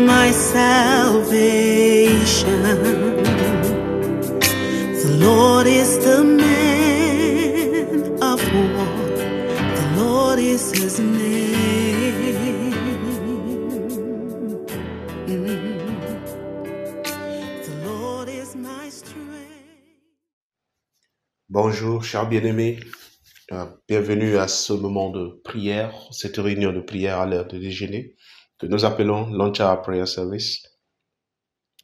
my salvation. The Lord is the man of war. The Lord is his name. The Lord is my strength. Bonjour, chers bien-aimés. Bienvenue à ce moment de prière, cette réunion de prière à l'heure de déjeuner que nous appelons l'Oncha Prayer Service.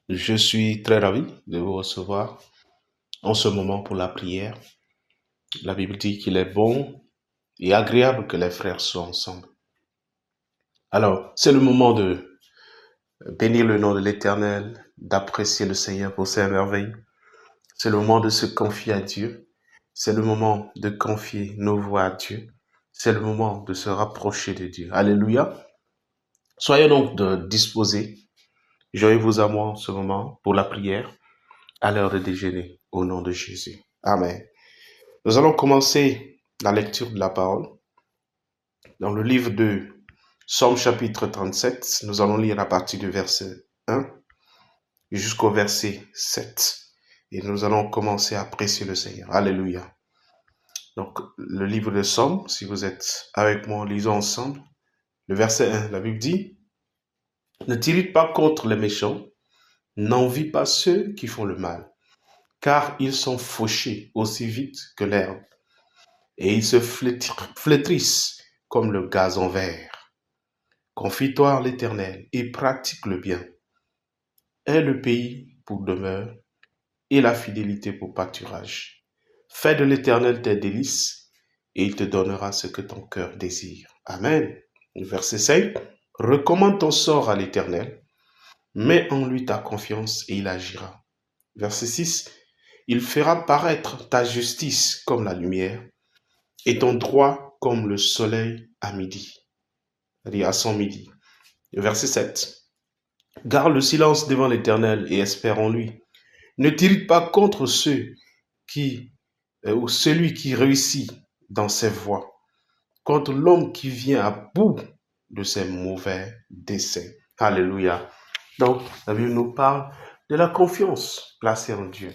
Je suis très ravi de vous recevoir en ce moment pour la prière. La Bible dit qu'il est bon et agréable que les frères soient ensemble. Alors, c'est le moment de bénir le nom de l'Éternel, d'apprécier le Seigneur pour ses merveilles. C'est le moment de se confier à Dieu. C'est le moment de confier nos voix à Dieu. C'est le moment de se rapprocher de Dieu. Alléluia. Soyez donc disposés. Joignez-vous à moi en ce moment pour la prière à l'heure de déjeuner au nom de Jésus. Amen. Nous allons commencer la lecture de la parole dans le livre de Psaume chapitre 37. Nous allons lire à partir du verset 1 jusqu'au verset 7. Et nous allons commencer à apprécier le Seigneur. Alléluia. Donc, le livre de Psaume, si vous êtes avec moi, lisons ensemble. Le verset 1, la Bible dit, « Ne t'irrite pas contre les méchants, n'envie pas ceux qui font le mal, car ils sont fauchés aussi vite que l'herbe, et ils se flétrissent comme le gazon vert. Confie-toi à l'Éternel et pratique le bien. Aie le pays pour demeure et la fidélité pour pâturage. Fais de l'Éternel tes délices, et il te donnera ce que ton cœur désire. » Amen. Verset 5. « Recommande ton sort à l'Éternel, mets en lui ta confiance et il agira. » Verset 6. « Il fera paraître ta justice comme la lumière, et ton droit comme le soleil à midi. » C'est-à-dire à son midi. Verset 7. « Garde le silence devant l'Éternel et espère en lui. Ne t'irrite pas contre ceux ou celui qui réussit dans ses voies, contre l'homme qui vient à bout de ses mauvais desseins. » Alléluia. Donc, la Bible nous parle de la confiance placée en Dieu.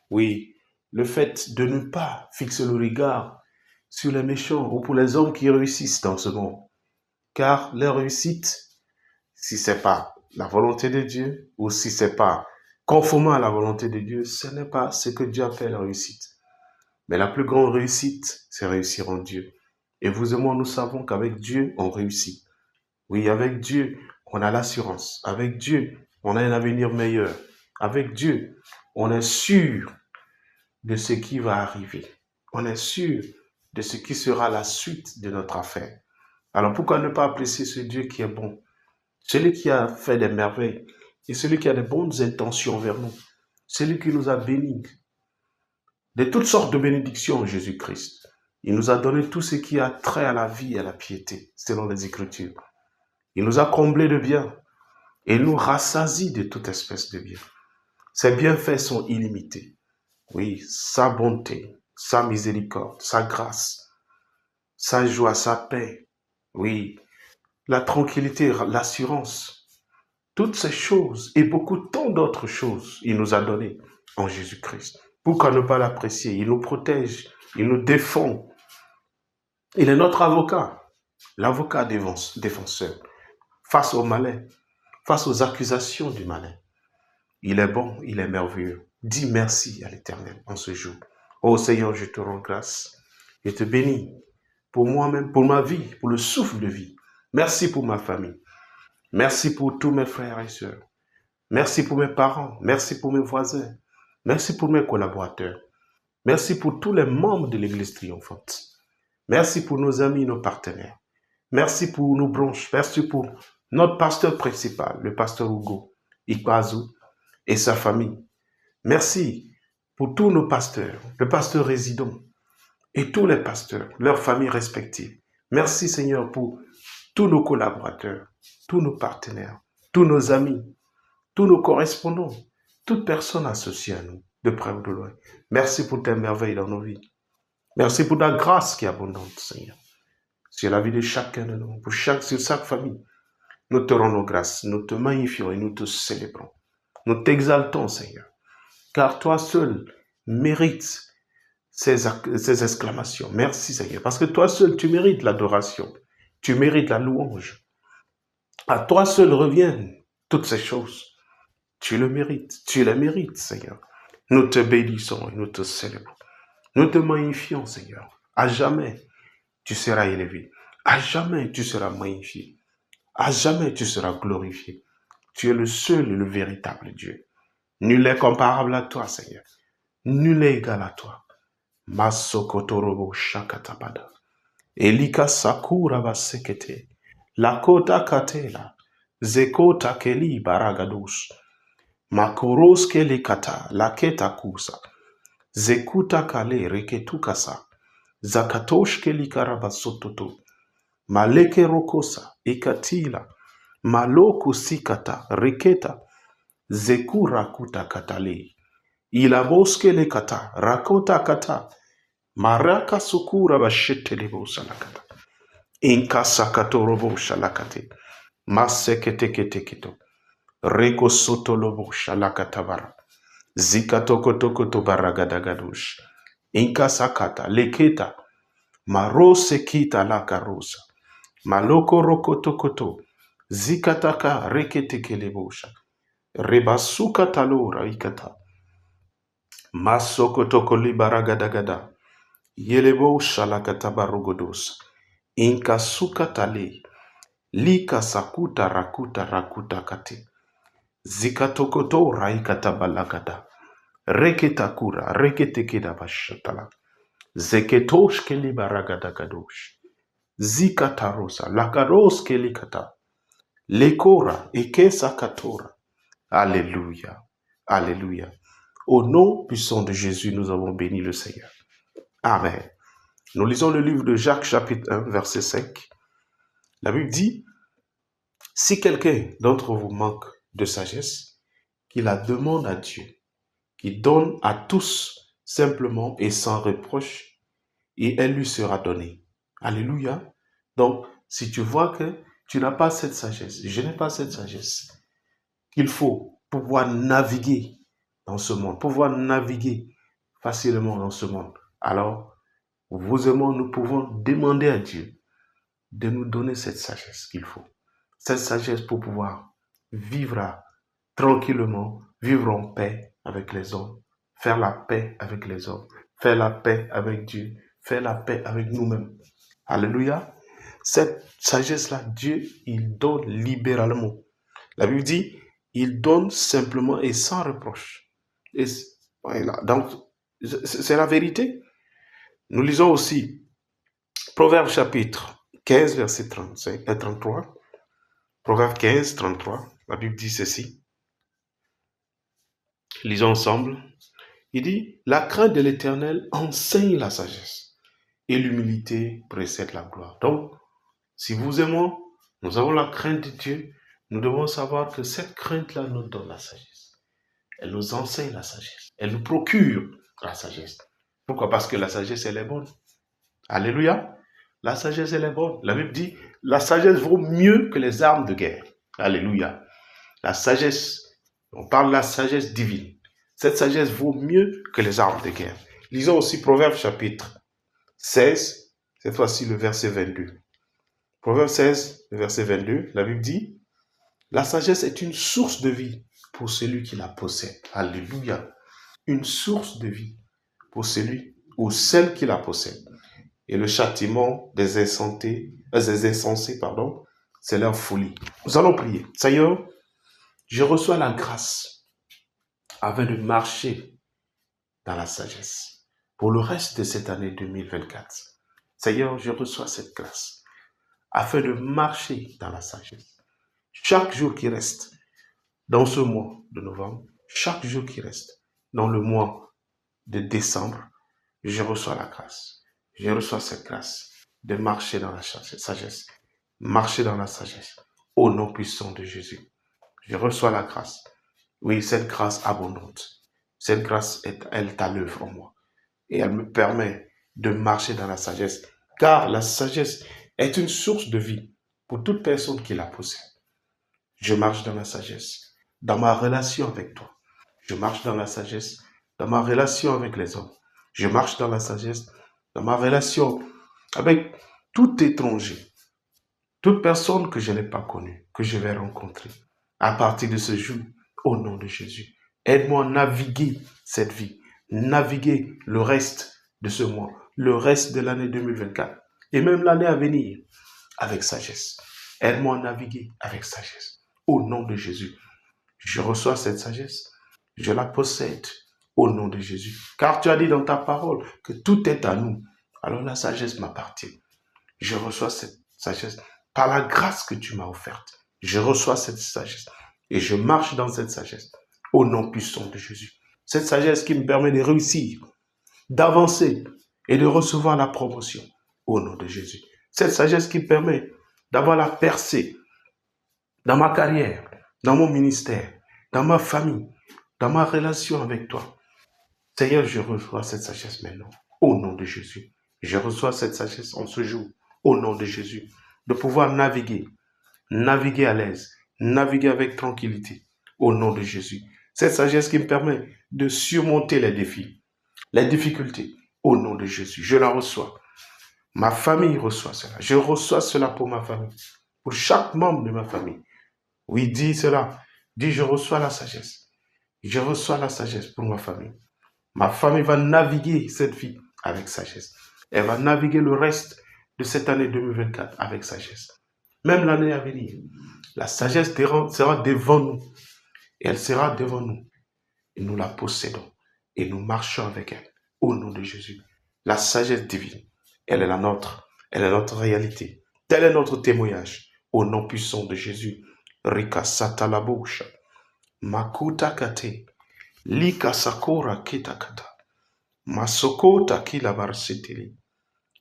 Oui, le fait de ne pas fixer le regard sur les méchants ou pour les hommes qui réussissent dans ce monde. Car leur réussite, si ce n'est pas la volonté de Dieu ou si ce n'est pas conformément à la volonté de Dieu, ce n'est pas ce que Dieu appelle la réussite. Mais la plus grande réussite, c'est réussir en Dieu. Et vous et moi, nous savons qu'avec Dieu, on réussit. Oui, avec Dieu, on a l'assurance. Avec Dieu, on a un avenir meilleur. Avec Dieu, on est sûr de ce qui va arriver. On est sûr de ce qui sera la suite de notre affaire. Alors pourquoi ne pas apprécier ce Dieu qui est bon, celui qui a fait des merveilles et celui qui a de bonnes intentions envers nous, celui qui nous a bénis de toutes sortes de bénédictions en Jésus-Christ. Il nous a donné tout ce qui a trait à la vie et à la piété, selon les Écritures. Il nous a comblés de biens et il nous rassasie de toute espèce de biens. Ses bienfaits sont illimités. Oui, sa bonté, sa miséricorde, sa grâce, sa joie, sa paix. Oui, la tranquillité, l'assurance. Toutes ces choses et beaucoup tant d'autres choses, il nous a donné en Jésus-Christ. Pourquoi ne pas l'apprécier? Il nous protège, il nous défend. Il est notre avocat, l'avocat défenseur, face au malin, face aux accusations du malin. Il est bon, il est merveilleux. Dis merci à l'Éternel en ce jour. Oh Seigneur, je te rends grâce. Je te bénis pour moi-même, pour ma vie, pour le souffle de vie. Merci pour ma famille. Merci pour tous mes frères et sœurs. Merci pour mes parents. Merci pour mes voisins. Merci pour mes collaborateurs. Merci pour tous les membres de l'Église triomphante. Merci pour nos amis, nos partenaires. Merci pour nos branches. Merci pour notre pasteur principal, le pasteur Hugo Ikwazu et sa famille. Merci pour tous nos pasteurs, le pasteur résident et tous les pasteurs, leurs familles respectives. Merci Seigneur pour tous nos collaborateurs, tous nos partenaires, tous nos amis, tous nos correspondants, toute personne associée à nous, de près ou de loin. Merci pour tes merveilles dans nos vies. Merci pour ta grâce qui est abondante, Seigneur, sur la vie de chacun de nous, sur chaque famille. Nous te rendons grâce, nous te magnifions et nous te célébrons. Nous t'exaltons, Seigneur, car toi seul mérites ces exclamations. Merci, Seigneur, parce que toi seul, tu mérites l'adoration, tu mérites la louange. À toi seul reviennent toutes ces choses. Tu le mérites, tu les mérites, Seigneur. Nous te bénissons et nous te célébrons. Nous te magnifions, Seigneur. À jamais, tu seras élevé. À jamais, tu seras magnifié. À jamais, tu seras glorifié. Tu es le seul et le véritable Dieu. Nul n'est comparable à toi, Seigneur. Nul n'est égal à toi. Masokotorobo shakatabada. Elika sakura basekete. Lakota katela. Zekota keli baragados. Makoros kele kata. Laketa kusa. Zekuta kale reketukasa. Zakatosh keli karabasototo. Maleke rokosa. Ikatila. Maloku sikata. Reketa. Zekura kuta katale. Ilaboske le kata. Rakota kata. Maraka sukura bashete lebo salakata. Inka sakato robo shalakate. Masekete kete keto. Reko soto lobo shalakata bara. Zikato koto koto baragadagadush. Inka sakata leketa. Marose kita la karosa. Maloko rokoto koto. Zikataka rekete kelebosha. Rebasuka talora ikata. Masokotoko libaragadagada. Yelebo shalakata barugodos. Inka sukatale. Lika sakuta rakuta rakuta kate. Zikatokoto raikata balagada. Reketakura reketekeda bashatala. Zeketosh keli baragadagadosh. Zikatarosa lakaros kelikata. Lekora ekesa katora. Alléluia. Alléluia. Au nom puissant de Jésus, nous avons béni le Seigneur. Amen. Nous lisons le livre de Jacques chapitre 1, verset 5. La Bible dit, si quelqu'un d'entre vous manque de sagesse, qu'il la demande à Dieu, qui donne à tous simplement et sans reproche, et elle lui sera donnée. Alléluia. Donc, si tu vois que tu n'as pas cette sagesse, je n'ai pas cette sagesse, qu'il faut pouvoir naviguer dans ce monde, pouvoir naviguer facilement dans ce monde, alors, vous et moi, nous pouvons demander à Dieu de nous donner cette sagesse qu'il faut. Cette sagesse pour pouvoir vivre tranquillement, vivre en paix avec les hommes, faire la paix avec les hommes, faire la paix avec Dieu, faire la paix avec nous-mêmes. Alléluia. Cette sagesse-là, Dieu, il donne libéralement. La Bible dit, il donne simplement et sans reproche. Et voilà. Donc, c'est la vérité. Nous lisons aussi Proverbe chapitre 15, verset 33. Proverbe 15, 33. La Bible dit ceci. Lisons ensemble. Il dit, la crainte de l'Éternel enseigne la sagesse et l'humilité précède la gloire. Donc, si vous et moi, nous avons la crainte de Dieu, nous devons savoir que cette crainte-là nous donne la sagesse. Elle nous enseigne la sagesse. Elle nous procure la sagesse. Pourquoi? Parce que la sagesse, elle est bonne. Alléluia. La sagesse, elle est bonne. La Bible dit, la sagesse vaut mieux que les armes de guerre. Alléluia. La sagesse, on parle de la sagesse divine. Cette sagesse vaut mieux que les armes de guerre. Lisons aussi Proverbe chapitre 16, cette fois-ci le verset 22. Proverbe 16, le verset 22, la Bible dit, la sagesse est une source de vie pour celui qui la possède. Alléluia. Une source de vie pour celui ou celle qui la possède. Et le châtiment des insensés, c'est leur folie. Nous allons prier. Seigneur, je reçois la grâce afin de marcher dans la sagesse pour le reste de cette année 2024. Seigneur, je reçois cette grâce afin de marcher dans la sagesse. Chaque jour qui reste dans ce mois de novembre, chaque jour qui reste dans le mois de décembre, je reçois la grâce. Je reçois cette grâce de marcher dans la sagesse. Marcher dans la sagesse. Au nom puissant de Jésus. Je reçois la grâce. Oui, cette grâce abondante. Cette grâce, elle est à l'œuvre en moi. Et elle me permet de marcher dans la sagesse. Car la sagesse est une source de vie pour toute personne qui la possède. Je marche dans la sagesse. Dans ma relation avec toi, je marche dans la sagesse. Dans ma relation avec les hommes, je marche dans la sagesse. Dans ma relation avec tout étranger, toute personne que je n'ai pas connue, que je vais rencontrer. À partir de ce jour, au nom de Jésus, aide-moi à naviguer cette vie, naviguer le reste de ce mois, le reste de l'année 2024 et même l'année à venir avec sagesse. Aide-moi à naviguer avec sagesse. Au nom de Jésus, je reçois cette sagesse. Je la possède au nom de Jésus. Car tu as dit dans ta parole que tout est à nous. Alors la sagesse m'appartient. Je reçois cette sagesse par la grâce que tu m'as offerte. Je reçois cette sagesse et je marche dans cette sagesse au nom puissant de Jésus. Cette sagesse qui me permet de réussir, d'avancer et de recevoir la promotion au nom de Jésus. Cette sagesse qui me permet d'avoir la percée dans ma carrière, dans mon ministère, dans ma famille, dans ma relation avec toi. Seigneur, je reçois cette sagesse maintenant au nom de Jésus. Je reçois cette sagesse en ce jour au nom de Jésus, de pouvoir naviguer à l'aise, naviguer avec tranquillité, au nom de Jésus. Cette sagesse qui me permet de surmonter les défis, les difficultés, au nom de Jésus. Je la reçois. Ma famille reçoit cela. Je reçois cela pour ma famille, pour chaque membre de ma famille. Oui, dis cela. Dis, je reçois la sagesse. Je reçois la sagesse pour ma famille. Ma famille va naviguer cette vie avec sagesse. Elle va naviguer le reste de cette année 2024 avec sagesse. Même l'année à venir, la sagesse sera devant nous. Et elle sera devant nous. Et nous la possédons. Et nous marchons avec elle. Au nom de Jésus. La sagesse divine, elle est la nôtre. Elle est notre réalité. Tel est notre témoignage. Au nom puissant de Jésus. Rika satalabusha. Makuta kate. Lika sakora kitakata. Masokota kila barsitili.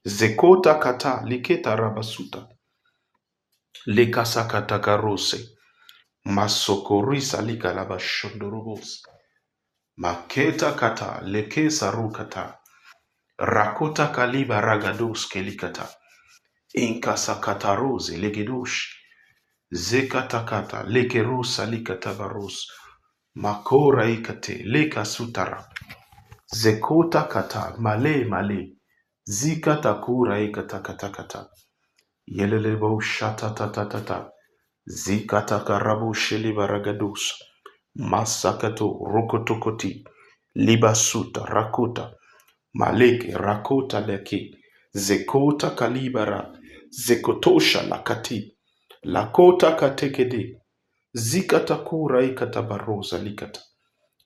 Zekota kata liketa rabasuta. Lika sakata karose. Masokorisa lika labashondorobos. Maketa kata leke sarukata. Rakota kaliba ragados kelikata. Inka sakata rose legedosh. Zekatakata lekerusa likata baros. Makora ikate leka sutara. Zekota kata male. Zikata kura ikata kata. Yelelebo shatatatata. Zikata karabu sheliba ragados. Masakato rokotokoti. Libasuta rakota. Maleke rakota leke. Zekota kalibara. Zekotosha lakati. Lakota katekede. Zikata kura ikata barosa likata.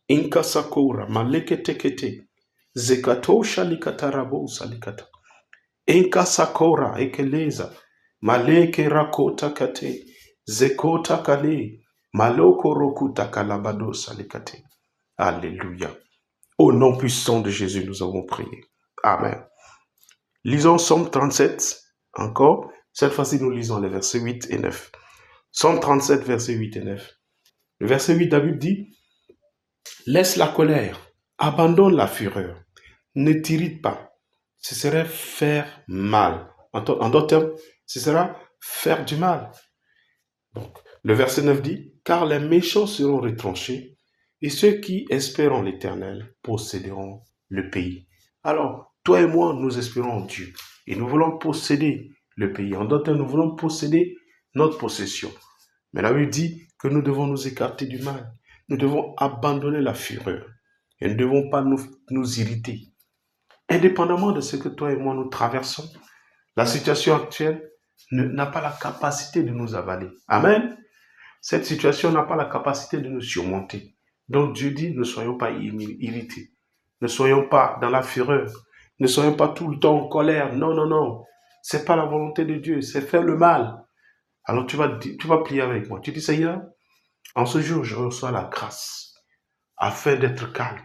Inka sakura maleke tekete. Zekatosha likata rabosa likata. Inka sakora ekeleza. Maleke rakota kate. Zekota kale. Maloko rokuta kalabadosa likate. Alléluia. Au nom puissant de Jésus, nous avons prié. Amen. Lisons Psaume 37, encore. Cette fois-ci, nous lisons les versets 8 et 9. Psaume 37, versets 8 et 9. Le verset 8, David dit, « Laisse la colère, abandonne la fureur, ne t'irrite pas. Ce serait faire mal. » En d'autres termes, ce sera faire du mal. Donc, le verset 9 dit, « Car les méchants seront retranchés, et ceux qui espèrent l'Éternel posséderont le pays. » Alors, toi et moi, nous espérons en Dieu. Et nous voulons posséder le pays. En d'autres termes, nous voulons posséder notre possession. Mais la Bible dit que nous devons nous écarter du mal. Nous devons abandonner la fureur. Et nous ne devons pas nous irriter. Indépendamment de ce que toi et moi nous traversons, la situation actuelle n'a pas la capacité de nous avaler. Amen. Cette situation n'a pas la capacité de nous surmonter. Donc Dieu dit, ne soyons pas irrités. Ne soyons pas dans la fureur. Ne soyons pas tout le temps en colère. Non. C'est pas la volonté de Dieu. C'est faire le mal. Alors tu vas prier avec moi. Tu dis, Seigneur, en ce jour, je reçois la grâce afin d'être calme,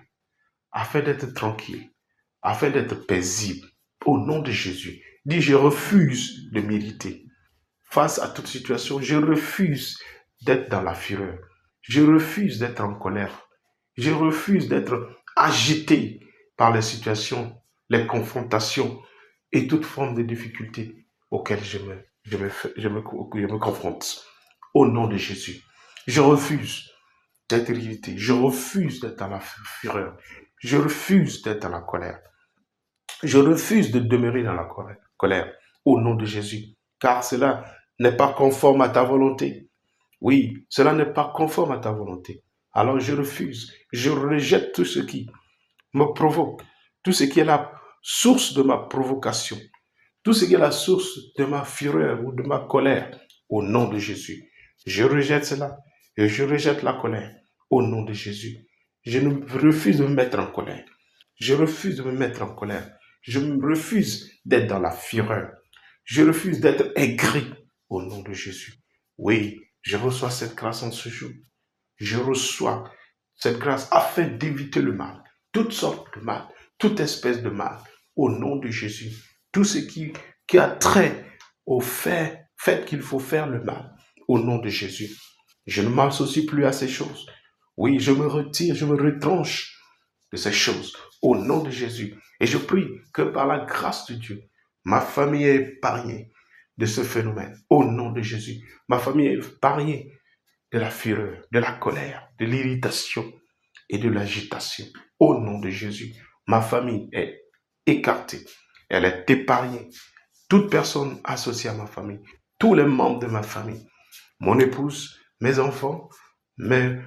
afin d'être tranquille, afin d'être paisible. Au nom de Jésus. Dis, je refuse de m'irriter. Face à toute situation, je refuse d'être dans la fureur. Je refuse d'être en colère. Je refuse d'être agité par les situations, les confrontations et toute forme de difficulté auxquelles je me confronte. Au nom de Jésus. Je refuse d'être irrité. Je refuse d'être dans la fureur. Je refuse d'être dans la colère. Je refuse de demeurer dans la colère au nom de Jésus, car cela n'est pas conforme à ta volonté. Oui, cela n'est pas conforme à ta volonté. Alors je refuse, je rejette tout ce qui me provoque, tout ce qui est la source de ma provocation, tout ce qui est la source de ma fureur ou de ma colère, au nom de Jésus. Je rejette cela et je rejette la colère au nom de Jésus. Je refuse de me mettre en colère. Je refuse de me mettre en colère. Je refuse d'être dans la fureur. Je refuse d'être aigri au nom de Jésus. Oui, je reçois cette grâce en ce jour. Je reçois cette grâce afin d'éviter le mal, toutes sortes de mal, toute espèce de mal, au nom de Jésus. Tout ce qui a trait au fait qu'il faut faire le mal, au nom de Jésus. Je ne m'associe plus à ces choses. Oui, je me retire, je me retranche de ces choses, au nom de Jésus. Et je prie que par la grâce de Dieu, ma famille est épargnée de ce phénomène, au nom de Jésus. Ma famille est épargnée de la fureur, de la colère, de l'irritation et de l'agitation. Au nom de Jésus, ma famille est écartée, elle est épargnée. Toute personne associée à ma famille, tous les membres de ma famille, mon épouse, mes enfants, mes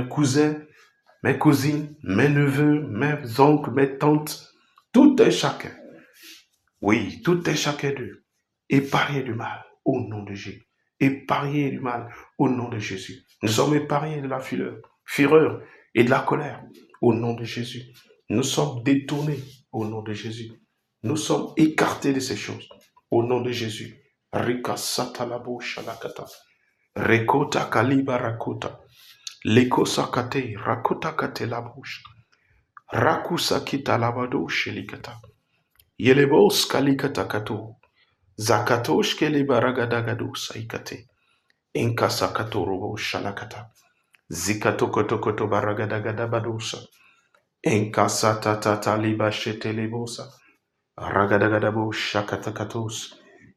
cousins, mes cousines, mes neveux, mes oncles, mes tantes, tout et chacun, oui, tout et chacun d'eux, épargnés du mal, au nom de Jésus. Épargnés du mal, au nom de Jésus. Nous sommes épargnés de la fureur et de la colère, au nom de Jésus. Nous sommes détournés, au nom de Jésus. Nous sommes écartés de ces choses, au nom de Jésus. Rika satalabo shalakata. Rekota kaliba rakota. Leko sakate rakota kate la bouche. Rakusa kita labado shelikata. Yelebos kalikata kato. Zakatosh kele baragadagado saikate. Inka sakato robo shalakata. Zikato koto koto baragadagada badosa. Inka satata liba shetelebosa. Ragadagadabo shakata katos.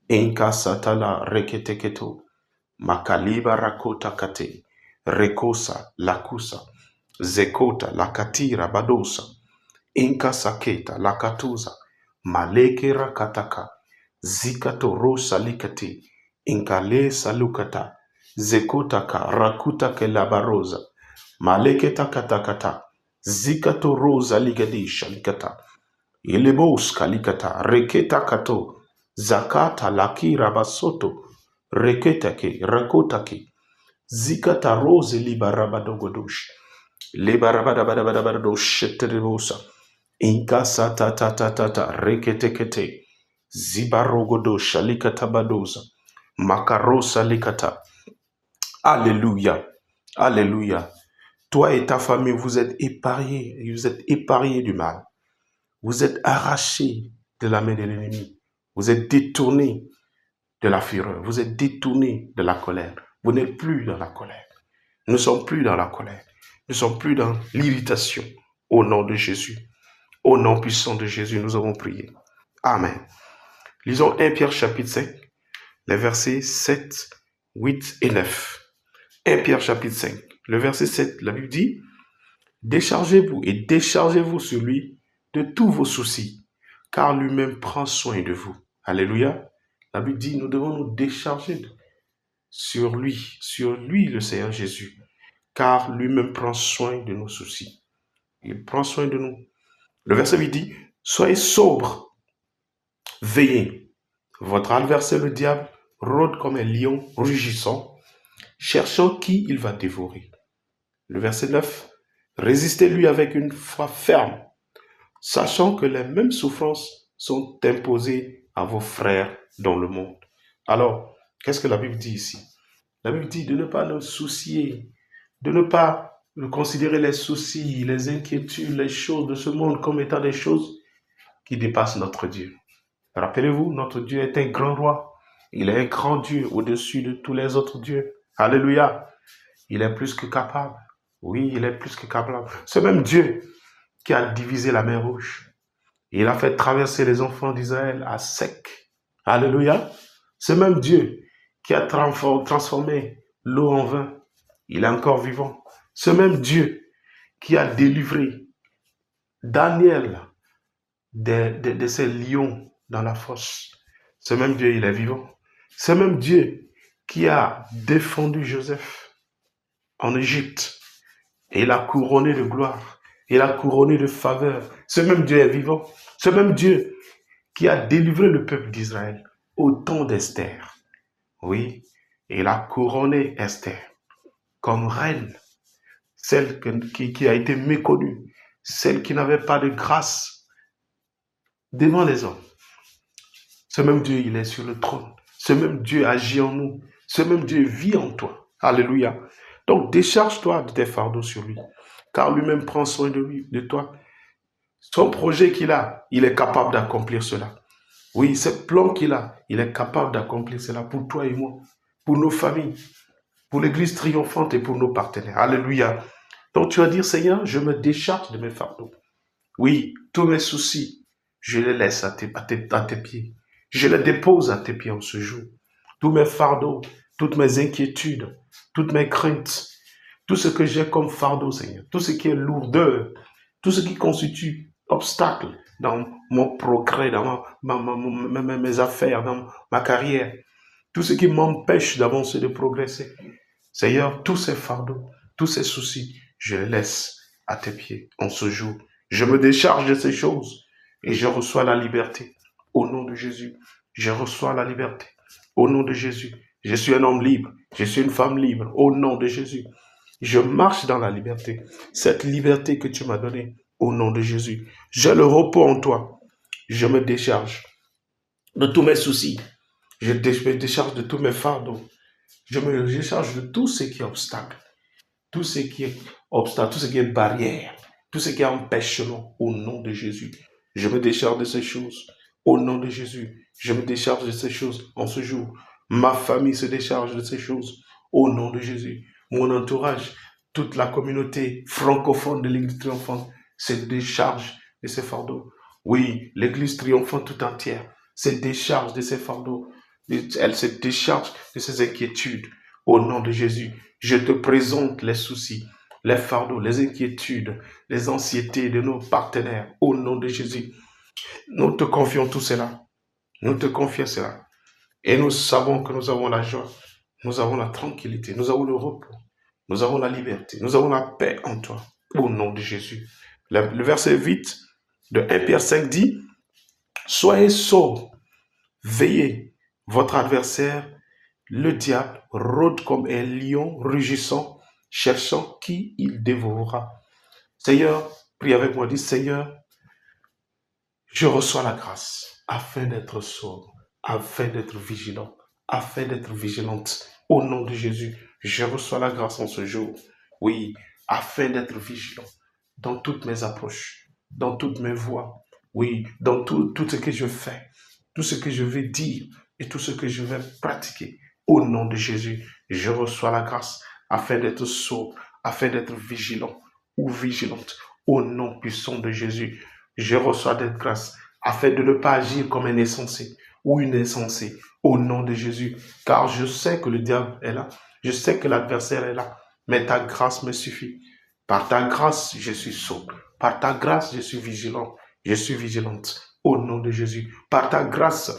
Inka satala reketeketo. Makaliba rakota kate. Rekosa lakusa. Zekota lakatira badosa. Inka saketa lakatuza. Maleke rakataka. Zikato rosa likati. Inkale salukata. Zekotaka rakutake labarosa. Maleketa katakata. Zikato rosa ligadisha likata. Ilebos kalikata. Reketa kato. Zakata lakira basoto. Reketake rakotake. Zikata rose libarabadogodosh. Libarabadabadabadosh sheterebosa. Inka sata tata tata reketekete. Zibarogodo shalikata badoza. Makarosa likata. Alléluia. Alléluia. Toi et ta famille, vous êtes épargnés du mal. Vous êtes arrachés de la main de l'ennemi. Vous êtes détournés de la fureur. Vous êtes détournés de la colère. Vous n'êtes plus dans la colère. Nous ne sommes plus dans la colère. Nous ne sommes plus dans l'irritation. Au nom de Jésus. Au nom puissant de Jésus, nous avons prié. Amen. Lisons 1 Pierre chapitre 5, les versets 7, 8 et 9. 1 Pierre chapitre 5, le verset 7, la Bible dit, « Déchargez-vous et déchargez-vous sur lui de tous vos soucis, car lui-même prend soin de vous. » Alléluia. La Bible dit, nous devons nous décharger sur lui le Seigneur Jésus, car lui-même prend soin de nos soucis. Il prend soin de nous. Le verset 8 dit, « Soyez sobres, veillez. Votre adversaire, le diable, rôde comme un lion rugissant, cherchant qui il va dévorer. » Le verset 9, « Résistez-lui avec une foi ferme, sachant que les mêmes souffrances sont imposées à vos frères dans le monde. » Alors, qu'est-ce que la Bible dit ici? La Bible dit de ne pas nous soucier, de ne pas considérer les soucis, les inquiétudes, les choses de ce monde comme étant des choses qui dépassent notre Dieu. Rappelez-vous, notre Dieu est un grand roi. Il est un grand Dieu au-dessus de tous les autres dieux. Alléluia. Il est plus que capable. Oui, il est plus que capable. Ce même Dieu qui a divisé la mer Rouge. Il a fait traverser les enfants d'Israël à sec. Alléluia. Ce même Dieu qui a transformé l'eau en vin. il est encore vivant. Ce même Dieu qui a délivré Daniel de ces lions dans la fosse, ce même Dieu, il est vivant. Ce même Dieu qui a défendu Joseph en Égypte et l'a couronné de gloire, il l'a couronné de faveur. Ce même Dieu est vivant. Ce même Dieu qui a délivré le peuple d'Israël au temps d'Esther. Oui, il a couronné Esther comme reine, celle qui a été méconnue, celle qui n'avait pas de grâce devant les hommes. Ce même Dieu, il est sur le trône. Ce même Dieu agit en nous. Ce même Dieu vit en toi. Alléluia. Donc, décharge-toi de tes fardeaux sur lui, car lui-même prend soin de lui, de toi. Son projet qu'il a, il est capable d'accomplir cela. Oui, ce plan qu'il a, il est capable d'accomplir cela pour toi et moi, pour nos familles, pour l'Église triomphante et pour nos partenaires. Alléluia. Donc tu vas dire, Seigneur, je me décharge de mes fardeaux. Oui, tous mes soucis, je les laisse à tes pieds. Je les dépose à tes pieds en ce jour. Tous mes fardeaux, toutes mes inquiétudes, toutes mes craintes, tout ce que j'ai comme fardeau, Seigneur, tout ce qui est lourdeur, tout ce qui constitue obstacle dans mon progrès, dans mes affaires, dans ma carrière, tout ce qui m'empêche d'avancer, de progresser. Seigneur, tous ces fardeaux, tous ces soucis, je les laisse à tes pieds en ce jour. Je me décharge de ces choses et je reçois la liberté. Au nom de Jésus, je reçois la liberté. Au nom de Jésus, je suis un homme libre, je suis une femme libre. Au nom de Jésus, je marche dans la liberté. Cette liberté que tu m'as donnée, au nom de Jésus. J'ai le repos en toi. Je me décharge de tous mes soucis. Je me décharge de tous mes fardeaux. Je me décharge de tout ce qui est obstacle. Tout ce qui est obstacle, tout ce qui est barrière. Tout ce qui est empêchement. Au nom de Jésus. Je me décharge de ces choses. Au nom de Jésus. Je me décharge de ces choses en ce jour. Ma famille se décharge de ces choses. Au nom de Jésus. Mon entourage, toute la communauté francophone de l'Église triomphante se décharge de ces fardeaux. Oui, l'Église triomphante tout entière se décharge de ces fardeaux. Elle se décharge de ses inquiétudes. Au nom de Jésus, je te présente les soucis, les fardeaux, les inquiétudes, les anxiétés de nos partenaires. Au nom de Jésus, nous te confions tout cela. Nous te confions cela. Et nous savons que nous avons la joie, nous avons la tranquillité, nous avons le repos, nous avons la liberté, nous avons la paix en toi. Au nom de Jésus. Le verset 8 de 1 Pierre 5 dit, « Soyez sobres, veillez, votre adversaire, le diable, rôde comme un lion rugissant, cherchant qui il dévorera. » Seigneur, prie avec moi, dis, Seigneur, je reçois la grâce afin d'être sobre, afin d'être vigilant, afin d'être vigilante. Au nom de Jésus, je reçois la grâce en ce jour. Oui, afin d'être vigilant dans toutes mes approches, dans toutes mes voies. Oui, dans tout ce que je fais, tout ce que je vais dire et tout ce que je vais pratiquer. Au nom de Jésus, je reçois la grâce afin d'être sobre, afin d'être vigilant ou vigilante. Au nom puissant de Jésus, je reçois cette grâce afin de ne pas agir comme un insensé ou une insensée. Au nom de Jésus, car je sais que le diable est là, je sais que l'adversaire est là, mais ta grâce me suffit. Par ta grâce, je suis sobre. Par ta grâce, je suis vigilant. Je suis vigilante. Au nom de Jésus. Par ta grâce,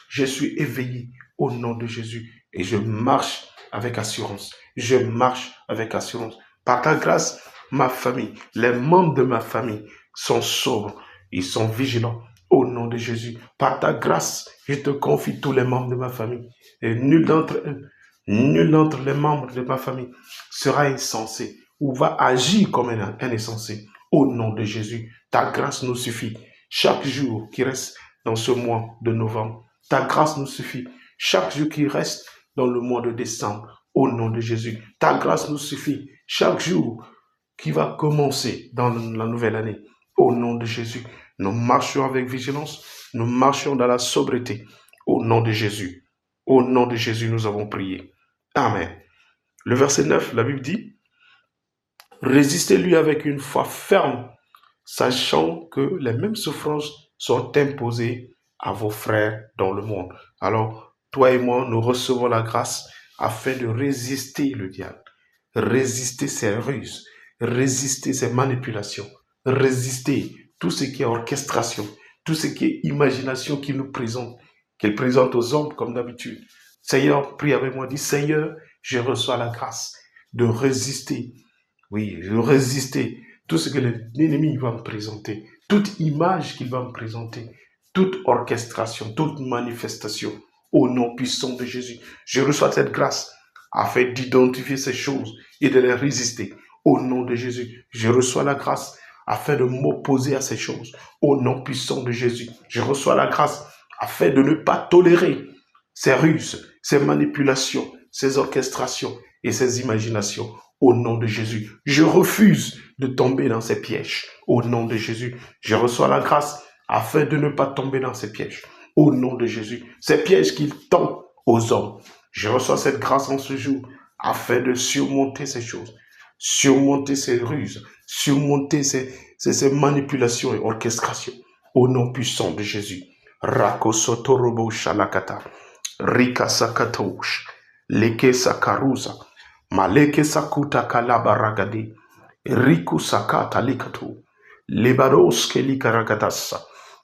je suis éveillé. Au nom de Jésus. Et je marche avec assurance. Je marche avec assurance. Par ta grâce, ma famille, les membres de ma famille sont sobres. Ils sont vigilants. Au nom de Jésus. Par ta grâce, je te confie tous les membres de ma famille. Et nul d'entre les membres de ma famille sera insensé ou va agir comme un insensé. Au nom de Jésus, ta grâce nous suffit. Chaque jour qui reste dans ce mois de novembre, ta grâce nous suffit. Chaque jour qui reste dans le mois de décembre, au nom de Jésus, ta grâce nous suffit. Chaque jour qui va commencer dans la nouvelle année, au nom de Jésus, nous marchons avec vigilance, nous marchons dans la sobriété. Au nom de Jésus, au nom de Jésus, nous avons prié. Amen. Le verset 9, la Bible dit, résistez-lui avec une foi ferme, sachant que les mêmes souffrances sont imposées à vos frères dans le monde. Alors, toi et moi, nous recevons la grâce afin de résister le diable. résister ces ruses, résister ces manipulations, résister tout ce qui est orchestration, tout ce qui est imagination qu'il nous présente, qu'il présente aux hommes comme d'habitude. Seigneur, prie avec moi, dis Seigneur, je reçois la grâce de résister. Oui, de résister tout ce que l'ennemi va me présenter, toute image qu'il va me présenter, toute orchestration, toute manifestation, au nom puissant de Jésus. Je reçois cette grâce afin d'identifier ces choses et de les résister. Au nom de Jésus, je reçois la grâce afin de m'opposer à ces choses. Au nom puissant de Jésus, je reçois la grâce afin de ne pas tolérer ces ruses, ces manipulations, ces orchestrations et ces imaginations. Au nom de Jésus, je refuse de tomber dans ces pièges. Au nom de Jésus, je reçois la grâce afin de ne pas tomber dans ces pièges. Au nom de Jésus, ces pièges qu'il tend aux hommes. Je reçois cette grâce en ce jour afin de surmonter ces choses, surmonter ces ruses, surmonter ces manipulations et orchestrations. Au nom puissant de Jésus. Rako sotorobo shalakata, rika sakatouch, leke sakaruza, maleke sakuta kalabaragadi, riku sakata likatu, lebaros kelikaragadatsa,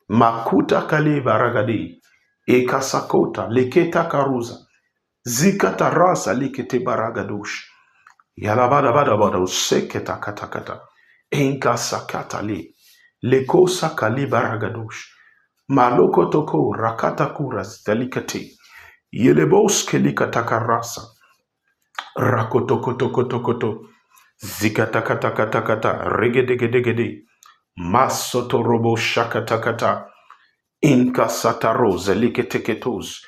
makuta kalebaragadi, ekasakota leketa karuza, zikata rasa likete baragadush, yalabadabadabada seketa katakata, enka sakata leko sakali baragadush, maloko toko rakata kuras delikate, yelebos kelikatakarasa, rakotokotokotokoto, zikatakatakata, regedegedegede, masoto robo shakatakata, inka sataro zeliketeketos,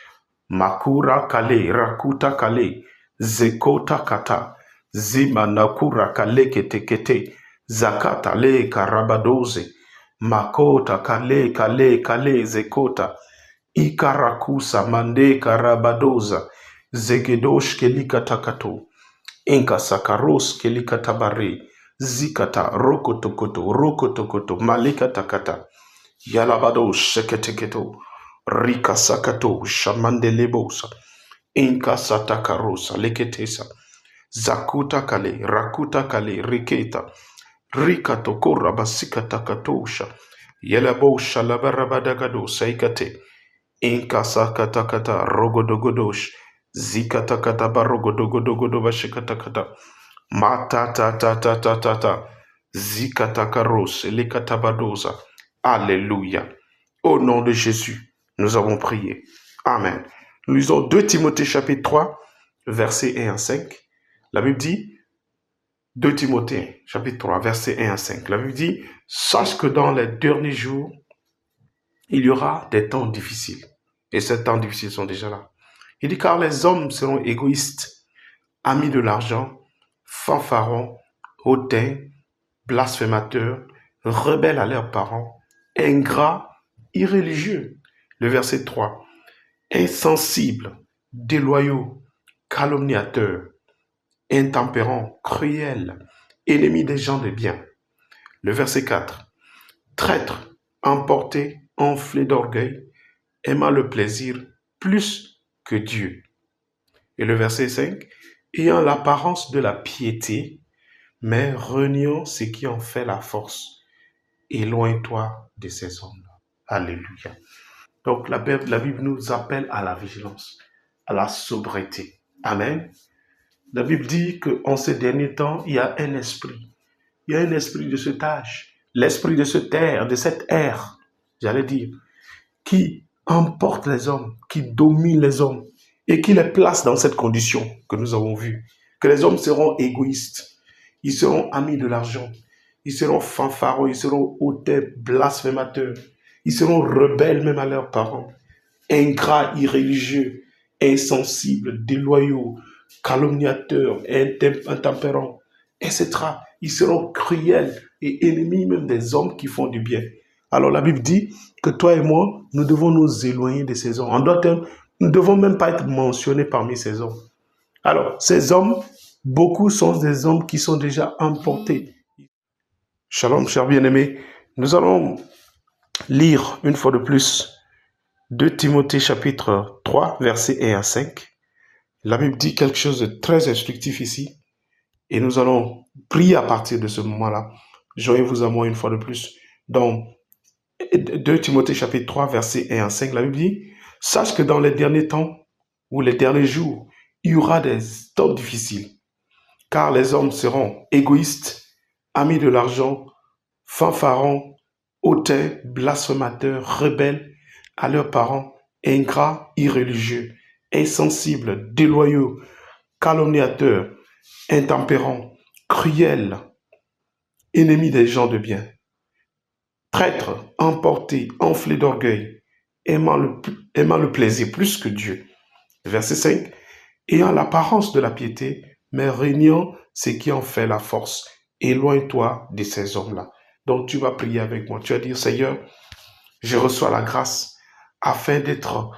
makura kale, rakuta kale, zekota kata, zima nakura kale ketekete, zakata le karabadoze, makota kale kale kale zekota, ikarakusa mande karabadoza, zegedosh kelikatakato, inka sakaros kelikatabare, zikata rokotokoto malikatakata, yalabado sheketeketo, rika sakato shamandelebosa, inka satakarosa leketesa, zakuta kale rakuta kale riketa, rika tokora basikata katosha, yalabo shalabarabadagado saikate, inka sakatakata rogodogodosh, zikatakata barogodogodogodo bashikatakata, matata zikatakaros lekatabadosa. Alléluia. Au nom de Jésus, nous avons prié. Amen. Nous lisons 2 Timothée chapitre 3, versets 1 à 5. La Bible dit, 2 Timothée chapitre 3, versets 1 à 5. La Bible dit, sache que dans les derniers jours, il y aura des temps difficiles. Et ces temps difficiles sont déjà là. Il dit, car les hommes seront égoïstes, amis de l'argent, fanfarons, hautains, blasphémateurs, rebelles à leurs parents, ingrats, irréligieux. Le verset 3. Insensibles, déloyaux, calomniateurs, intempérants, cruels, ennemis des gens de bien. Le verset 4. Traîtres, emportés, enflés d'orgueil, aimant le plaisir plus que Dieu. Et le verset 5. Ayant l'apparence de la piété, mais reniant ce qui en fait la force. Éloigne-toi de ces hommes-là. Alléluia. Donc la Bible nous appelle à la vigilance, à la sobriété. Amen. La Bible dit qu'en ces derniers temps, il y a un esprit. Il y a un esprit de cet âge, l'esprit de cette ère, j'allais dire, qui emporte les hommes, qui domine les hommes et qui les place dans cette condition que nous avons vue. Que les hommes seront égoïstes, ils seront amis de l'argent, ils seront fanfarons, ils seront hautains, blasphémateurs, ils seront rebelles même à leurs parents, ingrats, irréligieux, insensibles, déloyaux, calomniateurs, intempérants, etc. Ils seront cruels et ennemis même des hommes qui font du bien. Alors la Bible dit que toi et moi, nous devons nous éloigner de ces hommes. En d'autres termes, nous ne devons même pas être mentionnés parmi ces hommes. Alors, ces hommes, beaucoup sont des hommes qui sont déjà emportés. Shalom, chers bien-aimés. Nous allons lire une fois de plus 2 Timothée chapitre 3, versets 1 à 5. La Bible dit quelque chose de très instructif ici. Et nous allons prier à partir de ce moment-là. Joignez-vous à moi une fois de plus. Dans 2 Timothée chapitre 3, versets 1 à 5, la Bible dit, « Sache que dans les derniers temps, ou les derniers jours, il y aura des temps difficiles, car les hommes seront égoïstes, amis de l'argent, fanfarons, hautains, blasphémateurs, rebelles à leurs parents, ingrats, irréligieux, insensibles, déloyaux, calomniateurs, intempérants, cruels, ennemis des gens de bien, traîtres, emportés, enflés d'orgueil, aimant le plaisir plus que Dieu. » Verset 5. « Ayant l'apparence de la piété, mais régnant ce qui en fait la force. Éloigne-toi de ces hommes-là. » Donc tu vas prier avec moi. Tu vas dire, Seigneur, je reçois la grâce afin d'être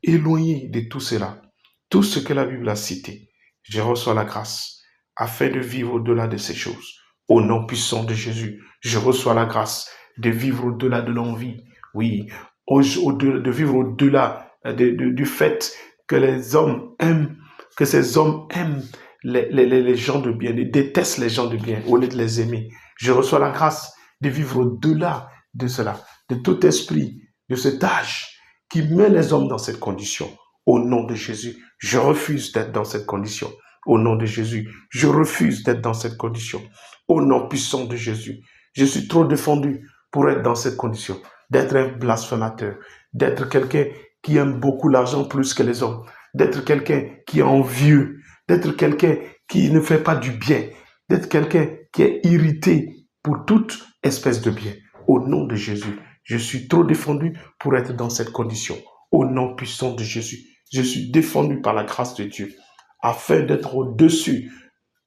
éloigné de tout cela. Tout ce que la Bible a cité. Je reçois la grâce afin de vivre au-delà de ces choses. Au nom puissant de Jésus, je reçois la grâce de vivre au-delà de l'envie. Oui, de vivre au-delà du fait que les hommes aiment, que ces hommes aiment les gens de bien, ils détestent les gens de bien au lieu de les aimer. Je reçois la grâce de vivre au-delà de cela, de tout esprit, de cet âge qui met les hommes dans cette condition. Au nom de Jésus, je refuse d'être dans cette condition. Au nom de Jésus, je refuse d'être dans cette condition. Au nom puissant de Jésus, je suis trop défendu pour être dans cette condition, d'être un blasphémateur, d'être quelqu'un qui aime beaucoup l'argent plus que les hommes, d'être quelqu'un qui est envieux, d'être quelqu'un qui ne fait pas du bien, d'être quelqu'un qui est irrité pour toute espèce de bien. Au nom de Jésus, je suis trop défendu pour être dans cette condition. Au nom puissant de Jésus, je suis défendu par la grâce de Dieu afin d'être au-dessus,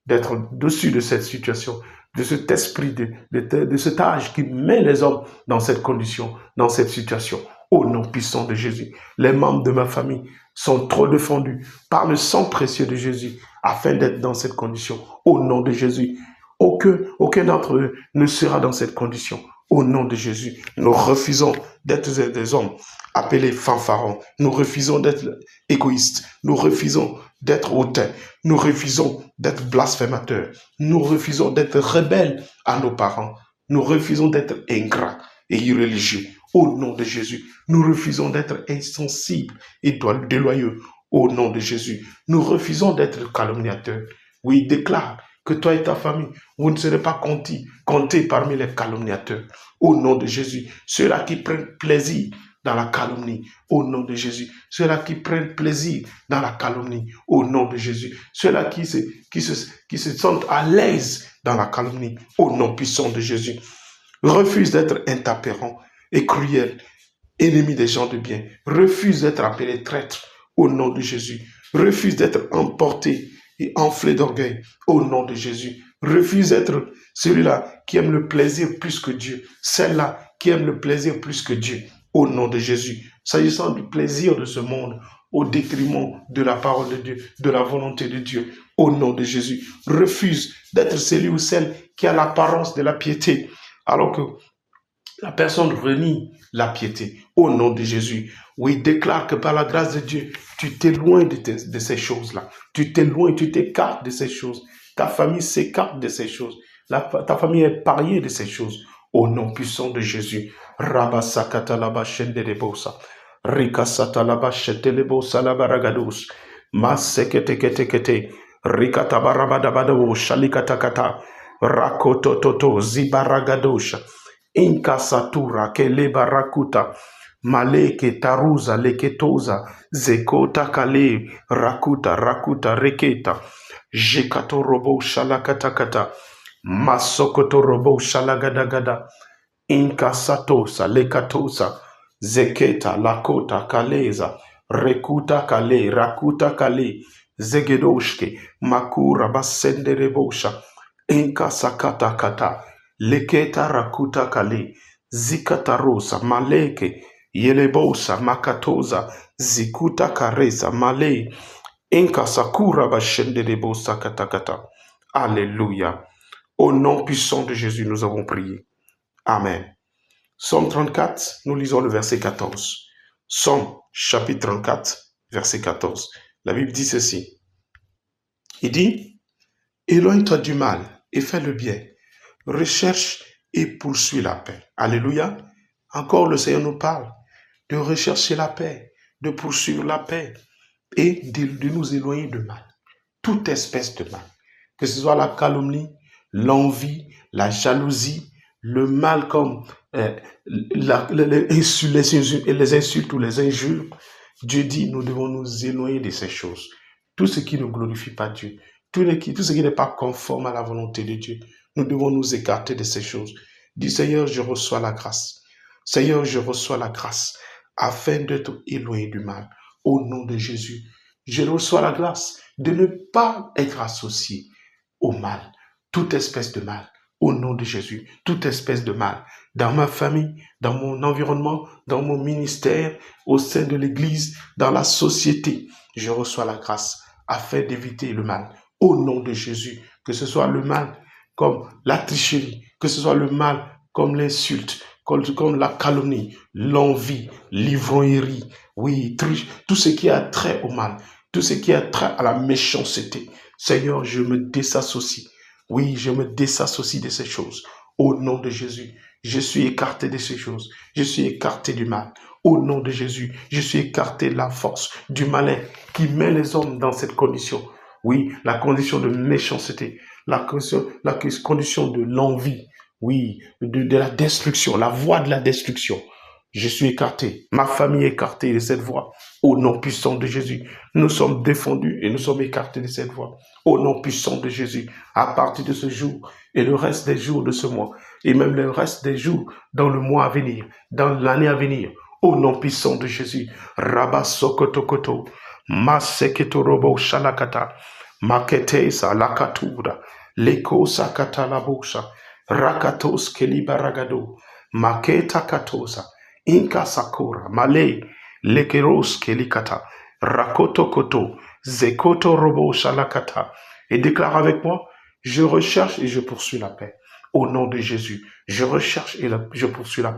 de cette situation, de cet esprit, de cet âge qui met les hommes dans cette condition, dans cette situation. Au nom puissant de Jésus, les membres de ma famille sont trop défendus par le sang précieux de Jésus afin d'être dans cette condition. Au nom de Jésus, aucun d'entre eux ne sera dans cette condition. Au nom de Jésus, nous refusons d'être des hommes appelés fanfarons. Nous refusons d'être égoïstes. Nous refusons d'être hautains. Nous refusons d'être blasphémateurs. Nous refusons d'être rebelles à nos parents. Nous refusons d'être ingrats et irréligieux. Au nom de Jésus, nous refusons d'être insensibles et déloyaux. Au nom de Jésus, nous refusons d'être calomniateurs. Oui, déclare que toi et ta famille, vous ne serez pas comptés parmi les calomniateurs. Au nom de Jésus, ceux-là qui prennent plaisir dans la calomnie, au nom de Jésus. Ceux-là qui prennent plaisir dans la calomnie, au nom de Jésus. Ceux-là qui se sentent à l'aise dans la calomnie, au nom puissant de Jésus. Refuse d'être intempérant et cruel, ennemi des gens de bien. Refuse d'être appelé traître, au nom de Jésus. Refuse d'être emporté et enflé d'orgueil, au nom de Jésus. Refuse d'être celui-là qui aime le plaisir plus que Dieu, celle-là qui aime le plaisir plus que Dieu, au nom de Jésus. S'agissant du plaisir de ce monde, au détriment de la parole de Dieu, de la volonté de Dieu, au nom de Jésus. Refuse d'être celui ou celle qui a l'apparence de la piété, alors que la personne renie la piété, au nom de Jésus. Oui, déclare que par la grâce de Dieu, tu t'éloignes de ces choses-là. Tu t'éloignes, tu t'écartes de ces choses. Ta famille s'écarte de ces choses. Ta famille est pariée de ces choses. Au nom puissant de Jésus. Rabasakata laba shende bosa. Rikasata laba shete bosa laba ragados. Masekete kete kete. Rikata barabadabado shalikatakata. Rakoto toto zibaragadosha. Inka satura kele barakuta. Maleke taruza leketoza. Zekota kale rakuta reketa. Jekato robo shalakatakata. Masokoto robo shalagadagada. Inka satosa lekatosa. Zeketa lakota kaleza. Rekuta kale rakuta kale. Zegedoshke makura basende rebosha. Inka sakata kata. Leketa rakuta kale. Zikatarosa maleke. Yelebosa makatoza. Zikuta karesa male. Inka sakura bashende rebosa katakata. Alléluia. Au nom puissant de Jésus, nous avons prié. Amen. Psaume 34, nous lisons le verset 14. Psaume chapitre 34, verset 14. La Bible dit ceci. Il dit, Éloigne-toi du mal et fais le bien. Recherche et poursuis la paix. Alléluia. Encore le Seigneur nous parle de rechercher la paix, de poursuivre la paix et de nous éloigner de mal. Toute espèce de mal. Que ce soit la calomnie, l'envie, la jalousie, le mal comme les insultes ou les injures. Dieu dit, nous devons nous éloigner de ces choses. Tout ce qui ne glorifie pas Dieu, tout ce qui n'est pas conforme à la volonté de Dieu, nous devons nous écarter de ces choses. Dis, Seigneur, je reçois la grâce. Seigneur, je reçois la grâce afin d'être éloigné du mal. Au nom de Jésus, je reçois la grâce de ne pas être associé au mal, toute espèce de mal. Au nom de Jésus, toute espèce de mal, dans ma famille, dans mon environnement, dans mon ministère, au sein de l'Église, dans la société, je reçois la grâce afin d'éviter le mal. Au nom de Jésus, que ce soit le mal comme la tricherie, que ce soit le mal comme l'insulte, comme la calomnie, l'envie, l'ivrognerie, oui, tout ce qui a trait au mal, tout ce qui a trait à la méchanceté. Seigneur, je me désassocie. Oui, je me désassocie de ces choses. Au nom de Jésus, je suis écarté de ces choses. Je suis écarté du mal. Au nom de Jésus, je suis écarté de la force du malin qui met les hommes dans cette condition. Oui, la condition de méchanceté, la condition de l'envie, oui, de la destruction, la voie de la destruction. Je suis écarté, ma famille est écartée de cette voie. Au nom puissant de Jésus, nous sommes défendus et nous sommes écartés de cette voie. Au nom puissant de Jésus, à partir de ce jour et le reste des jours de ce mois, et même le reste des jours dans le mois à venir, dans l'année à venir, au nom puissant de Jésus, Rabba Sokotokoto, Maseketorobo Shalakata, Maketesa Lakatura, Leko Sakata Labosha, Rakatos Kelibaragado, Maketa Katosa, Inka Sakura, Malay, Lekeros Kelikata, Rakoto Koto, Zekoto Robo Shalakata, et déclare avec moi, je recherche et je poursuis la paix. Au nom de Jésus, je recherche et je poursuis la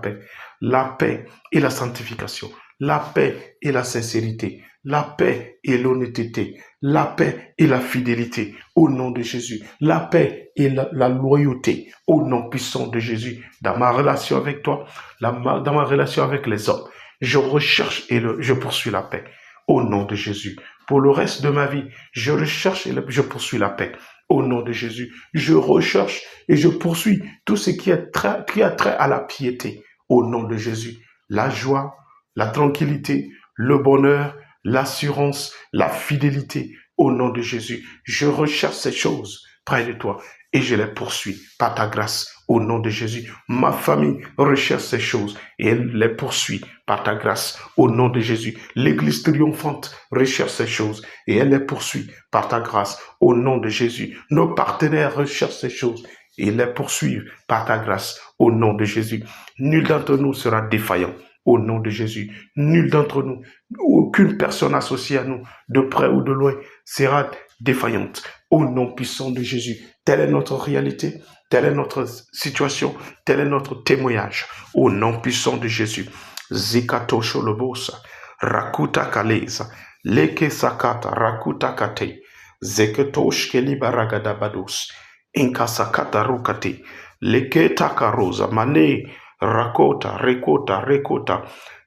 paix et la sanctification, la paix et la sincérité, la paix et l'honnêteté, la paix et la fidélité, au nom de Jésus, la paix et la loyauté, au nom puissant de Jésus, dans ma relation avec toi, dans ma relation avec les hommes. Je recherche et je poursuis la paix, au nom de Jésus. Pour le reste de ma vie, je recherche et je poursuis la paix. Au nom de Jésus, je recherche et je poursuis tout ce qui a trait à la piété. Au nom de Jésus, la joie, la tranquillité, le bonheur, l'assurance, la fidélité. Au nom de Jésus, je recherche ces choses près de toi et je les poursuis par ta grâce. Au nom de Jésus, ma famille recherche ces choses et elle les poursuit par ta grâce. Au nom de Jésus, l'Église triomphante recherche ces choses et elle les poursuit par ta grâce. Au nom de Jésus, nos partenaires recherchent ces choses et les poursuivent par ta grâce. Au nom de Jésus, nul d'entre nous sera défaillant. Au nom de Jésus, nul d'entre nous, aucune personne associée à nous, de près ou de loin, sera défaillante. Au nom puissant de Jésus, telle est notre réalité, telle est notre situation, tel est notre témoignage. Au nom puissant de Jésus, Zikato Sholobosa, Rakuta Kaleza, Leke Sakata, Rakuta Kate, Zeketosh Kelibaragadabados, Inka Sakata Rukate, Leke Takarosa, Mane, Rakota, Rekota,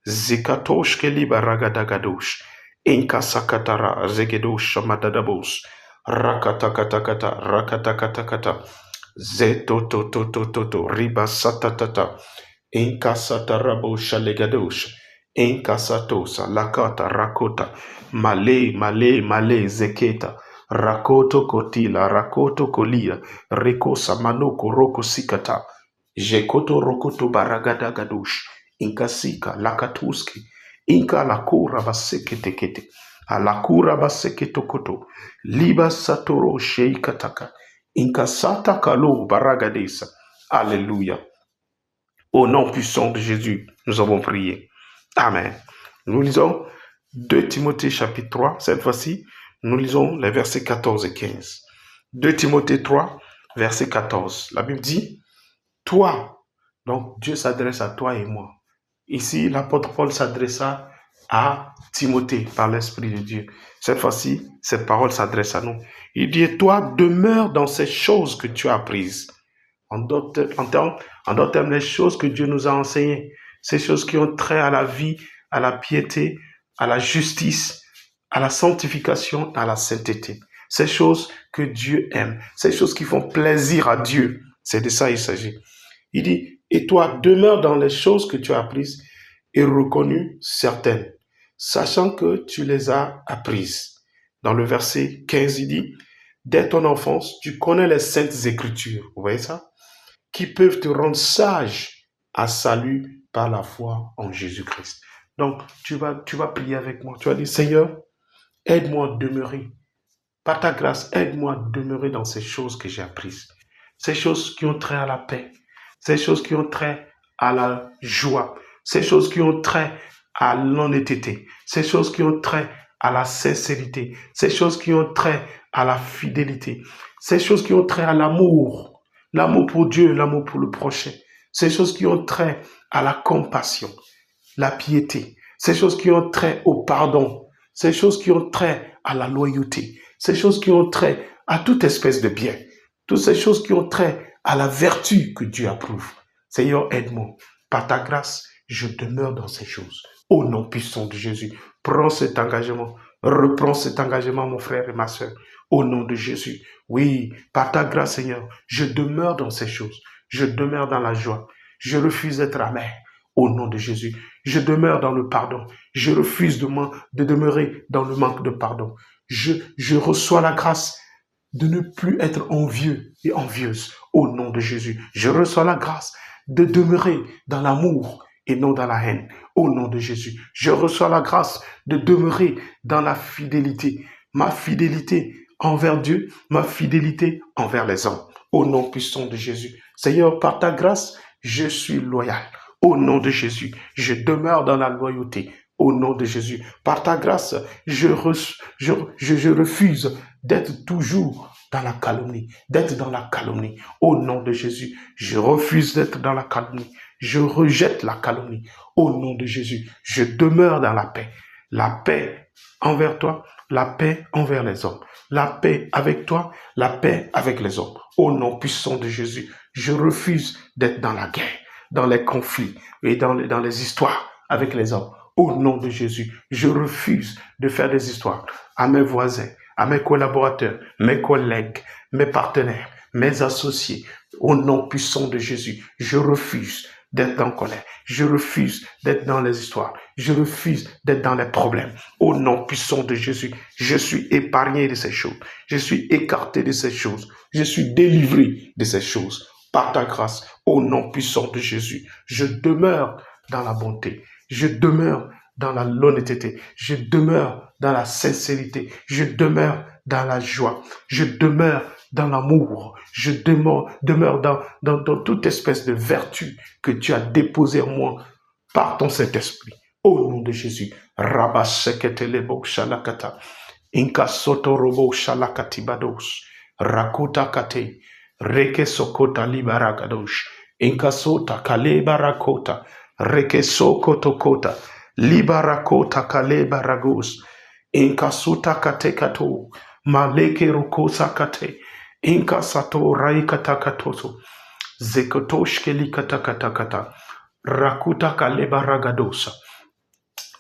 Zikatosh Kelibaragadagadouche, Inka Sakatara, Zegedosh Madadabos, Rakatakatakata, Zetototototo, Riba Satatata, Inka Satarabo Shalegadosh, Inka Satosa, Lakata, Rakota, Male, Zeketa, Rakoto Kotila, Rakoto Kolia, Rekosa Manoko Roko Sikata, Jekoto Rokoto Baragada Gadush, Inka Sika, Lakatuski, Inka Lakura Baseketekete, Alakura Baseketokoto, Liba Satoro Sheikataka, Inka Sata Kalo Baragadesa. Alléluia. Au nom puissant de Jésus, nous avons prié. Amen. Nous lisons 2 Timothée chapitre 3, cette fois-ci, nous lisons les versets 14 et 15. 2 Timothée 3, verset 14. La Bible dit, toi, donc Dieu s'adresse à toi et moi. Ici, l'apôtre Paul s'adressa à Timothée par l'Esprit de Dieu. Cette fois-ci, cette parole s'adresse à nous. Il dit, toi, demeure dans ces choses que tu as apprises. En d'autres termes, les choses que Dieu nous a enseignées, ces choses qui ont trait à la vie, à la piété, à la justice, à la sanctification, à la sainteté. Ces choses que Dieu aime, ces choses qui font plaisir à Dieu. C'est de ça il s'agit. Il dit, et toi, demeure dans les choses que tu as apprises et reconnues certaines, sachant que tu les as apprises. Dans le verset 15, il dit, dès ton enfance, tu connais les saintes écritures. Vous voyez ça? Qui peuvent te rendre sage à salut par la foi en Jésus-Christ. Donc, tu vas prier avec moi. Tu vas dire, Seigneur, aide-moi à demeurer. Par ta grâce, aide-moi à demeurer dans ces choses que j'ai apprises. Ces choses qui ont trait à la paix. Ces choses qui ont trait à la joie. Ces choses qui ont trait à l'honnêteté. Ces choses qui ont trait à la sincérité. Ces choses qui ont trait à la fidélité. Ces choses qui ont trait à l'amour. L'amour pour Dieu, l'amour pour le prochain. Ces choses qui ont trait à la compassion, la piété. Ces choses qui ont trait au pardon. Ces choses qui ont trait à la loyauté. Ces choses qui ont trait à toute espèce de bien. Toutes ces choses qui ont trait à la vertu que Dieu approuve. Seigneur, aide-moi. Par ta grâce, je demeure dans ces choses. Au nom puissant de Jésus, prends cet engagement. Reprends cet engagement, mon frère et ma soeur. Au nom de Jésus. Oui, par ta grâce, Seigneur, je demeure dans ces choses. Je demeure dans la joie. Je refuse d'être amer. Au nom de Jésus, je demeure dans le pardon. Je refuse de demeurer dans le manque de pardon. Je reçois la grâce de ne plus être envieux et envieuse. Au nom de Jésus, je reçois la grâce de demeurer dans l'amour et non dans la haine. Au nom de Jésus, je reçois la grâce de demeurer dans la fidélité. Ma fidélité envers Dieu, ma fidélité envers les hommes. Au nom puissant de Jésus. Seigneur, par ta grâce, je suis loyal. Au nom de Jésus, je demeure dans la loyauté. Au nom de Jésus, par ta grâce, je refuse d'être toujours dans la calomnie, d'être dans la calomnie. Au nom de Jésus, je refuse d'être dans la calomnie. Je rejette la calomnie. Au nom de Jésus, je demeure dans la paix. La paix envers toi, la paix envers les hommes. La paix avec toi, la paix avec les hommes. Au nom puissant de Jésus, je refuse d'être dans la guerre, dans les conflits et dans les histoires avec les hommes. Au nom de Jésus, je refuse de faire des histoires à mes voisins, à mes collaborateurs, mes collègues, mes partenaires, mes associés. Au nom puissant de Jésus, je refuse d'être en colère. Je refuse d'être dans les histoires. Je refuse d'être dans les problèmes. Au nom puissant de Jésus, je suis épargné de ces choses. Je suis écarté de ces choses. Je suis délivré de ces choses. Par ta grâce, au nom puissant de Jésus, je demeure dans la bonté. Je demeure dans l'honnêteté. Je demeure dans la sincérité. Je demeure dans la joie. Je demeure dans l'amour. Je demeure dans toute espèce de vertu que tu as déposée en moi par ton Saint-Esprit. Au nom de Jésus. Rabba seketelebo shalakata. Inka sotorobo shalakatibados. Rakuta kate. Reke sokota libaragadosh. Inka sota kaleba rakota. Reke sokoto kota. Libarakota kaleba ragos. Inka suta kate kato. Maleke rukosa kate. Inka sato raikata katoso. Zekotoshke likata kata kata. Rakuta kaleba ragadosa.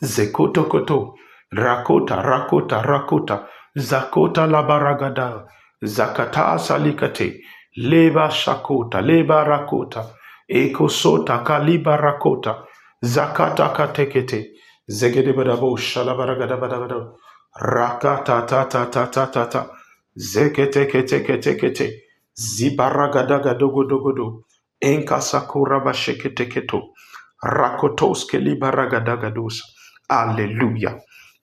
Zekoto koto. Rakota. Zakota labaragada. Zakata salikate. Leba shakota. Leba rakota. Eko sota kaliba rakota. Zakata katekete. Zegede badabo shalabaragada badabado. Rakata ta. Zekete. Zibaragadaga dogo. Enka sakura basheketeketo. Rakotoske libaragadagados. Alléluia.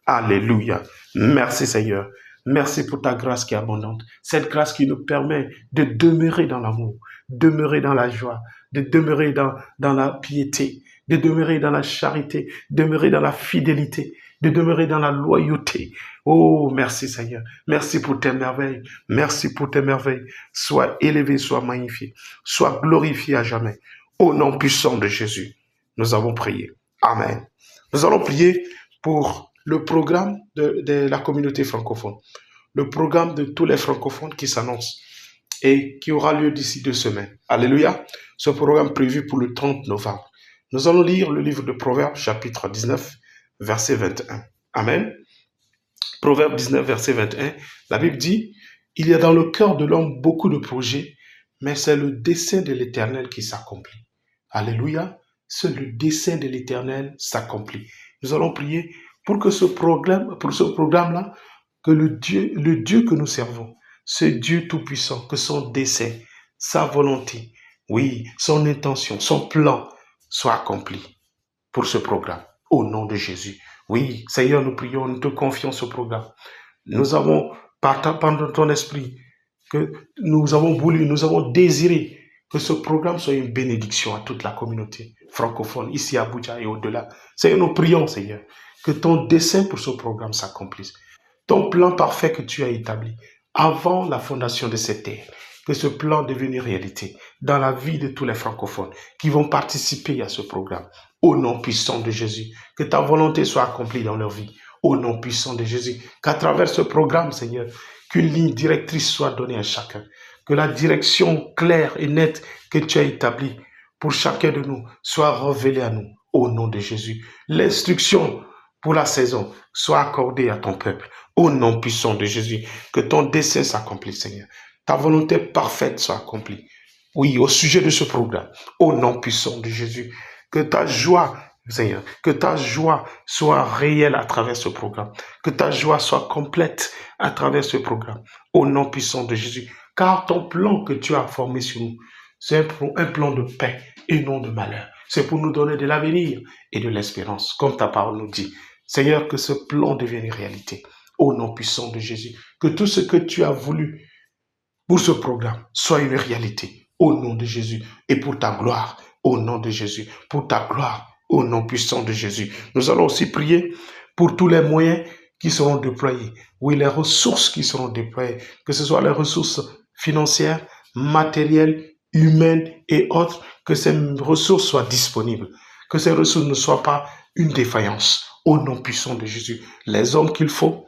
Alléluia. Merci Seigneur. Merci pour ta grâce qui est abondante. Cette grâce qui nous permet de demeurer dans l'amour, demeurer dans la joie, de demeurer dans la piété, de demeurer dans la charité, demeurer dans la fidélité, de demeurer dans la loyauté. Oh, merci Seigneur. Merci pour tes merveilles. Merci pour tes merveilles. Sois élevé, sois magnifié, sois glorifié à jamais. Au nom puissant de Jésus, nous avons prié. Amen. Nous allons prier pour le programme de la communauté francophone, le programme de tous les francophones qui s'annonce et qui aura lieu d'ici 2 semaines. Alléluia. Ce programme prévu pour le 30 novembre. Nous allons lire le livre de Proverbes, chapitre 19, verset 21. Amen. Proverbe 19, verset 21, la Bible dit, « Il y a dans le cœur de l'homme beaucoup de projets, mais c'est le dessein de l'Éternel qui s'accomplit. » Alléluia, c'est le dessein de l'Éternel s'accomplit. Nous allons prier pour que ce programme-là, que le Dieu que nous servons, ce Dieu tout-puissant, que son dessein, sa volonté, oui, son intention, son plan soit accompli pour ce programme. Au nom de Jésus. Oui, Seigneur, nous prions, nous te confions ce programme. Nous avons, par ton esprit, que nous avons voulu, nous avons désiré que ce programme soit une bénédiction à toute la communauté francophone, ici à Abuja et au-delà. Seigneur, nous prions, Seigneur, que ton dessein pour ce programme s'accomplisse. Ton plan parfait que tu as établi avant la fondation de cette terre, que ce plan devienne réalité dans la vie de tous les francophones qui vont participer à ce programme. Au nom puissant de Jésus, que ta volonté soit accomplie dans leur vie. Au nom puissant de Jésus, qu'à travers ce programme, Seigneur, qu'une ligne directrice soit donnée à chacun. Que la direction claire et nette que tu as établie pour chacun de nous soit révélée à nous. Au nom de Jésus, l'instruction pour la saison soit accordée à ton peuple. Au nom puissant de Jésus, que ton dessein s'accomplisse, Seigneur. Ta volonté parfaite soit accomplie. Oui, au sujet de ce programme. Au nom puissant de Jésus, que ta joie, Seigneur, que ta joie soit réelle à travers ce programme. Que ta joie soit complète à travers ce programme. Au nom puissant de Jésus. Car ton plan que tu as formé sur nous, c'est un plan de paix et non de malheur. C'est pour nous donner de l'avenir et de l'espérance, comme ta parole nous dit. Seigneur, que ce plan devienne réalité. Au nom puissant de Jésus. Que tout ce que tu as voulu pour ce programme soit une réalité. Au nom de Jésus et pour ta gloire. Au nom de Jésus, pour ta gloire, au nom puissant de Jésus. Nous allons aussi prier pour tous les moyens qui seront déployés. Oui, les ressources qui seront déployées, que ce soit les ressources financières, matérielles, humaines et autres, que ces ressources soient disponibles, que ces ressources ne soient pas une défaillance. Au nom puissant de Jésus, les hommes qu'il faut,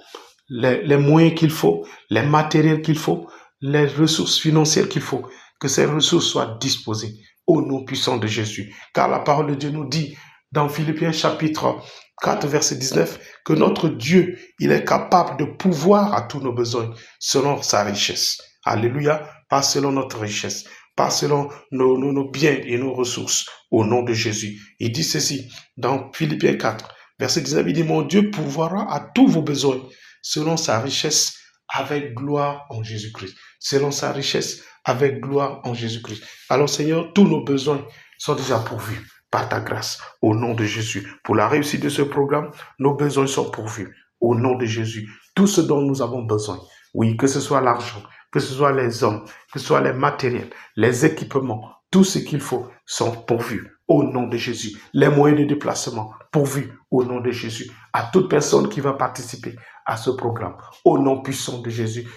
les moyens qu'il faut, les matériels qu'il faut, les ressources financières qu'il faut, que ces ressources soient disposées. Au nom puissant de Jésus. Car la parole de Dieu nous dit dans Philippiens chapitre 4 verset 19 que notre Dieu, il est capable de pouvoir à tous nos besoins selon sa richesse. Alléluia, pas selon notre richesse, pas selon nos biens et nos ressources. Au nom de Jésus. Il dit ceci dans Philippiens 4 verset 19, il dit mon Dieu pourvoira à tous vos besoins selon sa richesse avec gloire en Jésus-Christ. Selon sa richesse avec gloire en Jésus-Christ. Alors Seigneur, tous nos besoins sont déjà pourvus par ta grâce. Au nom de Jésus. Pour la réussite de ce programme, nos besoins sont pourvus. Au nom de Jésus. Tout ce dont nous avons besoin. Oui, que ce soit l'argent, que ce soit les hommes, que ce soit les matériels, les équipements, tout ce qu'il faut sont pourvus. Au nom de Jésus. Les moyens de déplacement pourvus. Au nom de Jésus. À toute personne qui va participer à ce programme. Au nom puissant de Jésus.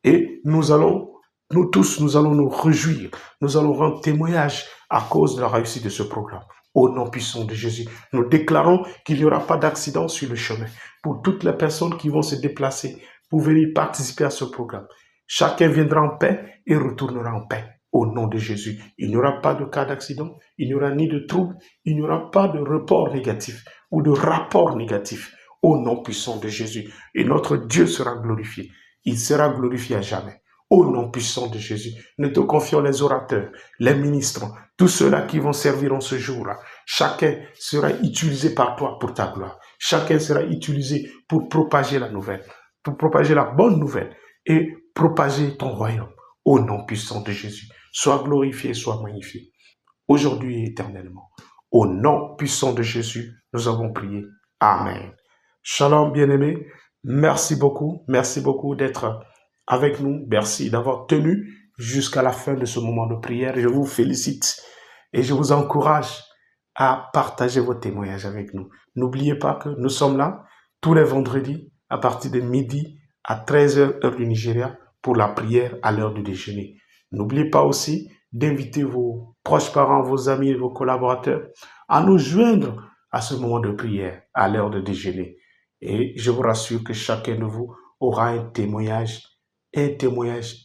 Et nous tous, nous allons nous réjouir. Nous allons rendre témoignage à cause de la réussite de ce programme. Au nom puissant de Jésus, nous déclarons qu'il n'y aura pas d'accident sur le chemin. Pour toutes les personnes qui vont se déplacer pour venir participer à ce programme, chacun viendra en paix et retournera en paix. Au nom de Jésus, il n'y aura pas de cas d'accident, il n'y aura ni de trouble, il n'y aura pas de report négatif ou de rapport négatif. Au nom puissant de Jésus, et notre Dieu sera glorifié. Il sera glorifié à jamais. Au nom puissant de Jésus, nous te confions les orateurs, les ministres, tous ceux-là qui vont servir en ce jour-là. Chacun sera utilisé par toi pour ta gloire. Chacun sera utilisé pour propager la nouvelle, pour propager la bonne nouvelle et propager ton royaume. Au nom puissant de Jésus, sois glorifié, sois magnifié, aujourd'hui et éternellement. Au nom puissant de Jésus, nous avons prié. Amen. Shalom, bien-aimés. Merci beaucoup d'être avec nous. Merci d'avoir tenu jusqu'à la fin de ce moment de prière. Je vous félicite et je vous encourage à partager vos témoignages avec nous. N'oubliez pas que nous sommes là tous les vendredis à partir de midi à 13h heure du Nigeria pour la prière à l'heure du déjeuner. N'oubliez pas aussi d'inviter vos proches parents, vos amis et vos collaborateurs à nous joindre à ce moment de prière à l'heure de déjeuner. Et je vous rassure que chacun de vous aura un témoignage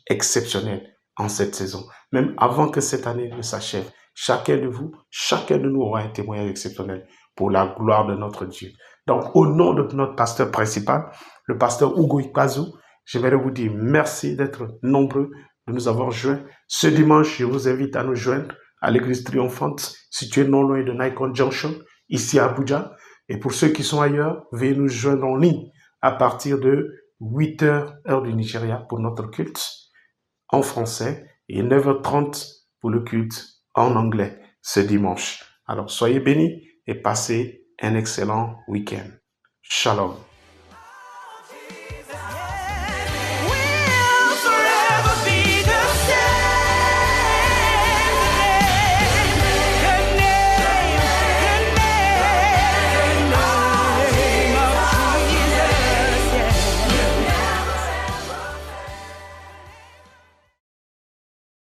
exceptionnel en cette saison. Même avant que cette année ne s'achève, chacun de vous, chacun de nous aura un témoignage exceptionnel pour la gloire de notre Dieu. Donc, au nom de notre pasteur principal, le pasteur Hugo Ikpazu, j'aimerais vous dire merci d'être nombreux, de nous avoir joints. Ce dimanche, je vous invite à nous joindre à l'église triomphante située non loin de Nikon Junction, ici à Abuja. Et pour ceux qui sont ailleurs, veuillez nous joindre en ligne à partir de 8h, heure du Nigeria, pour notre culte en français et 9h30 pour le culte en anglais ce dimanche. Alors soyez bénis et passez un excellent week-end. Shalom.